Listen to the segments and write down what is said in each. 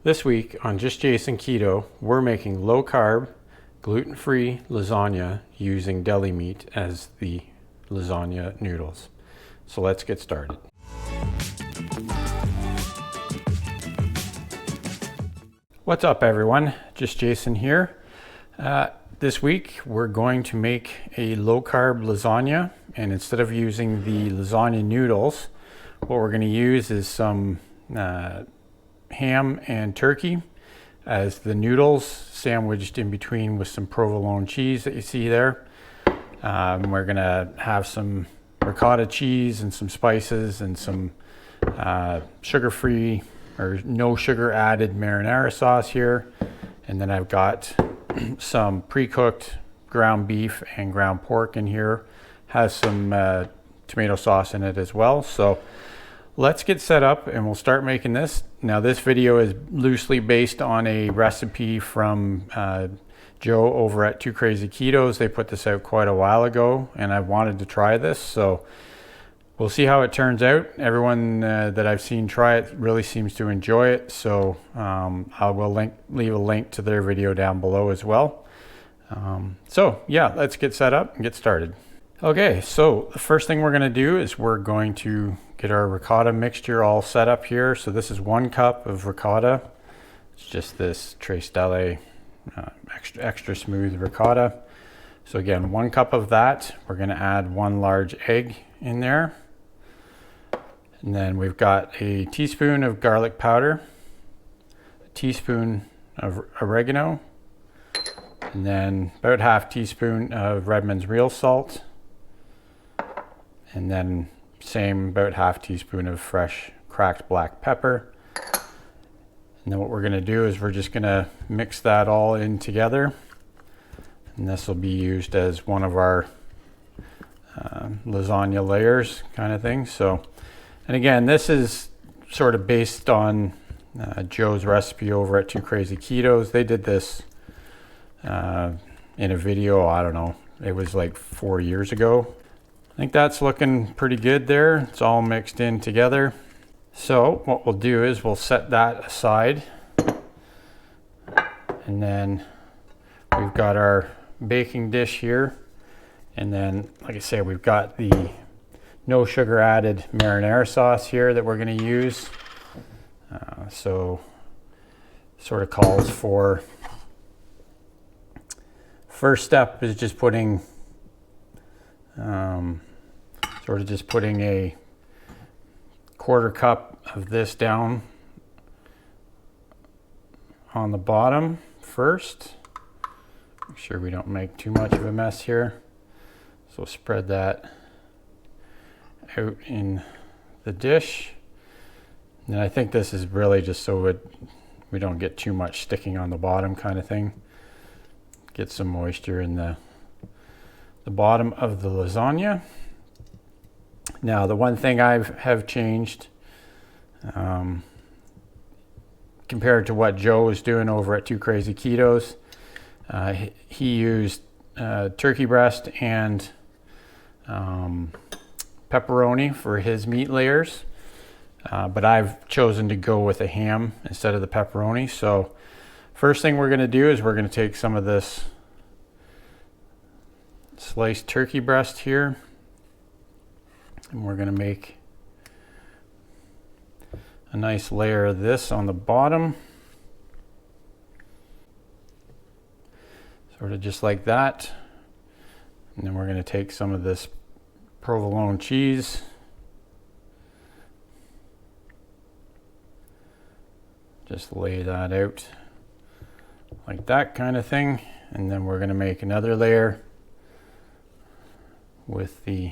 This week on Just Jason Keto, we're making low-carb, gluten-free lasagna using deli meat as the lasagna noodles. So let's get started. What's up everyone? Just Jason here. This week we're going to make a low-carb lasagna, and instead of using the lasagna noodles, what we're going to use is some ham and turkey as the noodles, sandwiched in between with some provolone cheese that you see there. We're gonna have some ricotta cheese and some spices and some sugar-free or no sugar added marinara sauce here. And then I've got some pre-cooked ground beef and ground pork in here. Has some tomato sauce in it as well. So let's get set up and we'll start making this. Now this video is loosely based on a recipe from Joe over at Two Crazy Ketos. They put this out quite a while ago and I wanted to try this. So we'll see how it turns out. Everyone that I've seen try it really seems to enjoy it. So I will leave a link to their video down below as well. So yeah, let's get set up and get started. Okay, so the first thing we're going to do is we're going to get our ricotta mixture all set up here. So this is 1 cup of ricotta. It's just this Tres Deli extra smooth ricotta. So again, 1 cup of that. We're going to add 1 large egg in there. And then we've got a teaspoon of garlic powder, a teaspoon of oregano, and then about ½ teaspoon of Redmond's real salt. And then same, about ½ teaspoon of fresh cracked black pepper. And then what we're gonna do is we're just gonna mix that all in together. And this will be used as one of our lasagna layers kind of thing. So, and again, this is sort of based on Joe's recipe over at Two Crazy Ketos. They did this in a video, I don't know, it was like 4 years ago. I think that's looking pretty good there. It's all mixed in together. So what we'll do is we'll set that aside. And then we've got our baking dish here. And then, like I say, we've got the no sugar added marinara sauce here that we're going to use. So sort of calls for, first step is just putting putting a 1/4 cup of this down on the bottom first. Make sure we don't make too much of a mess here. So spread that out in the dish. And I think this is really just so we don't get too much sticking on the bottom kind of thing. Get some moisture in the bottom of the lasagna. Now the one thing I have changed compared to what Joe was doing over at Two Crazy Ketos, he used turkey breast and pepperoni for his meat layers, but I've chosen to go with a ham instead of the pepperoni. So first thing we're going to do is we're going to take some of this sliced turkey breast here, and we're going to make a nice layer of this on the bottom, sort of just like that. And then we're going to take some of this provolone cheese, just lay that out like that kind of thing. And then we're going to make another layer with the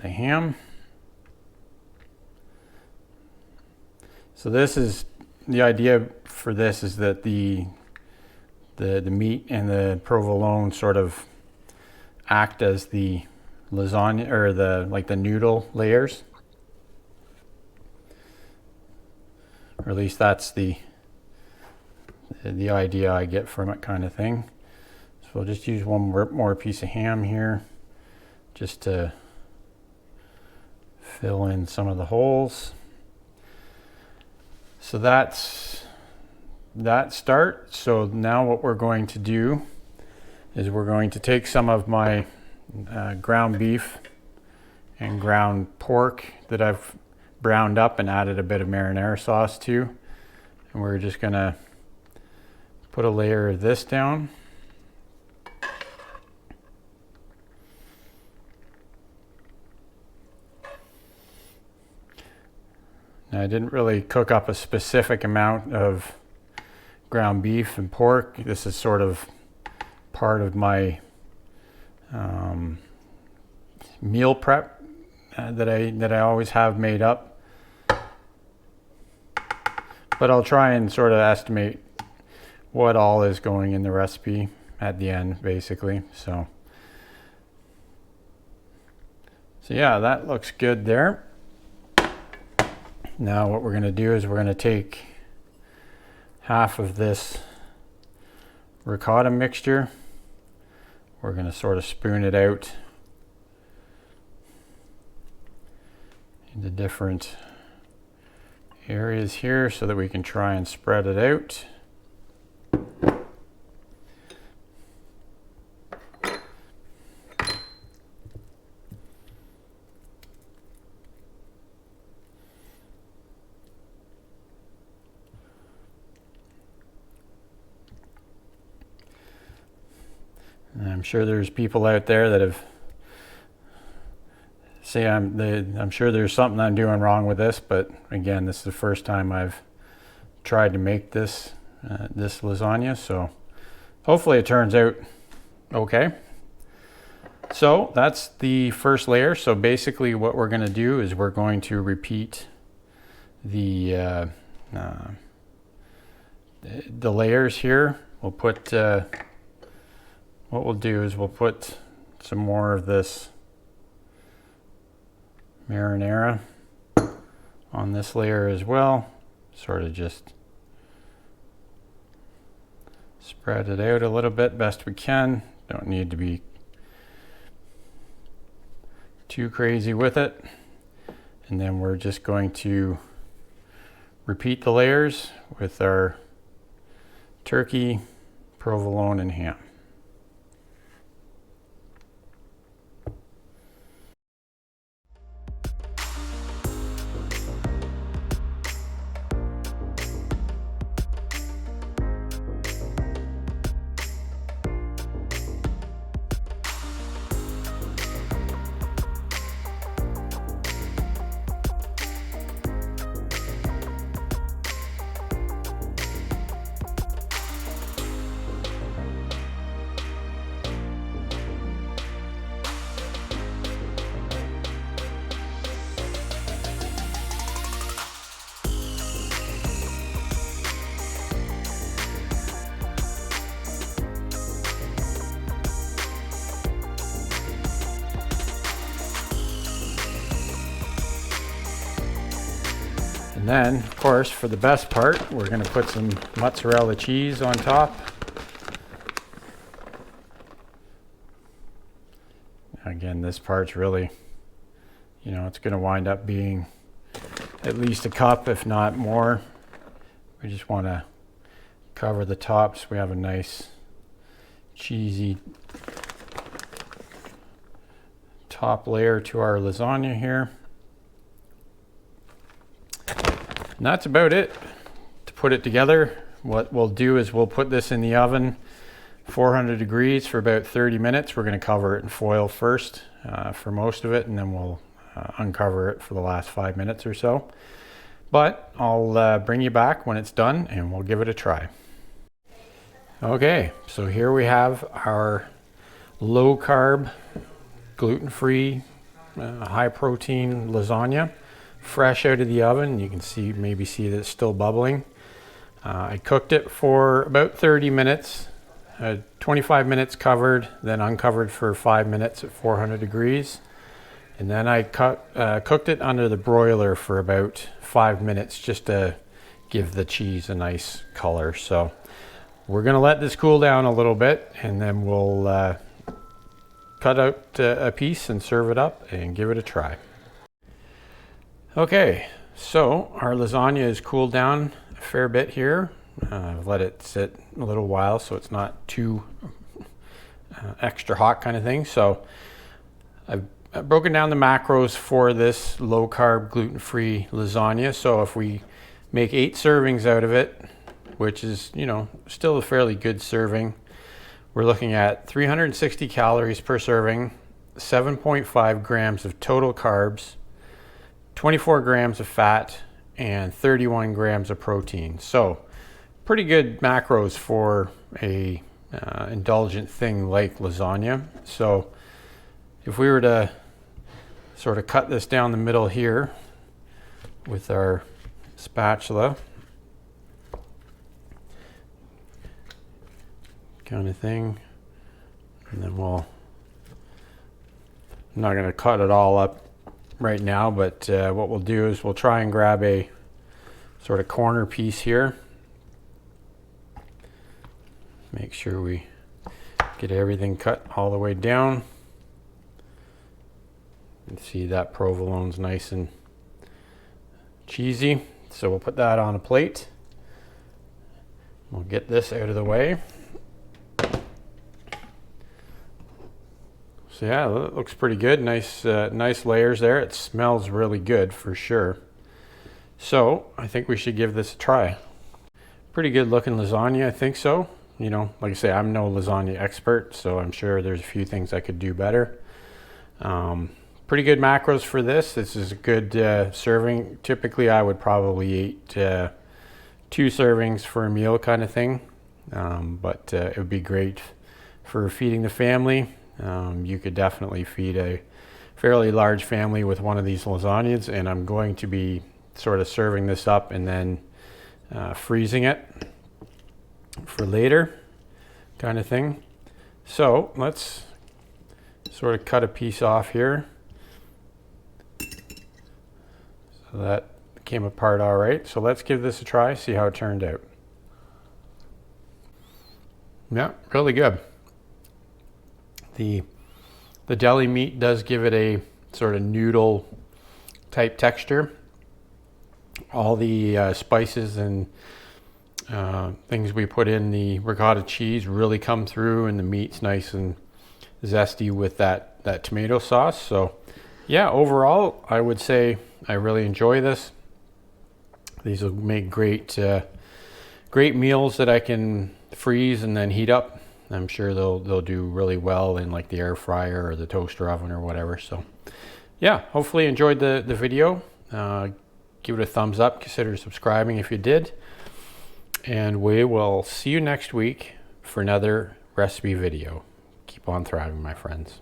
ham. So this is the idea for this, is that the meat and the provolone sort of act as the lasagna, or the noodle layers. Or at least that's the idea I get from it kind of thing. So we'll just use one more piece of ham here just to fill in some of the holes. So that's that start. So now what we're going to do is we're going to take some of my ground beef and ground pork that I've browned up and added a bit of marinara sauce to. And we're just gonna put a layer of this down. Now, I didn't really cook up a specific amount of ground beef and pork. This is sort of part of my meal prep that I always have made up. But I'll try and sort of estimate what all is going in the recipe at the end, basically. So yeah, that looks good there. Now what we're going to do is we're going to take half of this ricotta mixture. We're going to sort of spoon it out into different areas here so that we can try and spread it out. And I'm sure there's people out there that have I'm sure there's something I'm doing wrong with this, but again, this is the first time I've tried to make this lasagna, so hopefully it turns out okay. So that's the first layer. So basically what we're going to do is we're going to repeat the layers here. We'll put what we'll do is we'll put some more of this marinara on this layer as well. Sort of just spread it out a little bit best we can. Don't need to be too crazy with it. And then we're just going to repeat the layers with our turkey, provolone, and ham. And then, of course, for the best part, we're going to put some mozzarella cheese on top. Again, this part's really, it's going to wind up being at least a cup, if not more. We just want to cover the top so we have a nice cheesy top layer to our lasagna here. And that's about it to put it together. What we'll do is we'll put this in the oven 400 degrees for about 30 minutes. We're going to cover it in foil first for most of it, and then we'll uncover it for the last 5 minutes or so. But I'll bring you back when it's done and we'll give it a try. Okay, so here we have our low carb, gluten-free, high protein lasagna. Fresh out of the oven. You can maybe see that it's still bubbling. I cooked it for about 30 minutes, 25 minutes covered, then uncovered for 5 minutes at 400 degrees. And then I cooked it under the broiler for about 5 minutes just to give the cheese a nice color. So we're going to let this cool down a little bit, and then we'll cut out a piece and serve it up and give it a try. Okay, so our lasagna is cooled down a fair bit here. I've let it sit a little while so it's not too extra hot kind of thing. So I've broken down the macros for this low-carb gluten-free lasagna. So if we make 8 servings out of it, which is, you know, still a fairly good serving, we're looking at 360 calories per serving, 7.5 grams of total carbs, 24 grams of fat, and 31 grams of protein. So pretty good macros for a indulgent thing like lasagna. So if we were to sort of cut this down the middle here with our spatula kind of thing, and then I'm not going to cut it all up right now, but what we'll do is we'll try and grab a sort of corner piece here. Make sure we get everything cut all the way down. You can see that provolone's nice and cheesy. So we'll put that on a plate. We'll get this out of the way. So yeah, it looks pretty good. Nice layers there. It smells really good for sure. So I think we should give this a try. Pretty good looking lasagna, I think so. You know, like I say, I'm no lasagna expert, so I'm sure there's a few things I could do better. Pretty good macros for this. This is a good serving. Typically, I would probably eat 2 servings for a meal kind of thing. But it would be great for feeding the family. You could definitely feed a fairly large family with one of these lasagnas, and I'm going to be sort of serving this up and then freezing it for later kind of thing. So let's sort of cut a piece off here. So that came apart all right. So let's give this a try, see how it turned out. Yeah, really good. The deli meat does give it a sort of noodle type texture. All the spices and things we put in the ricotta cheese really come through, and the meat's nice and zesty with that tomato sauce. So yeah, overall I would say I really enjoy this. These will make great meals that I can freeze and then heat up. I'm sure they'll do really well in like the air fryer or the toaster oven or whatever. So yeah, hopefully you enjoyed the video. Give it a thumbs up, consider subscribing if you did. And we will see you next week for another recipe video. Keep on thriving, my friends.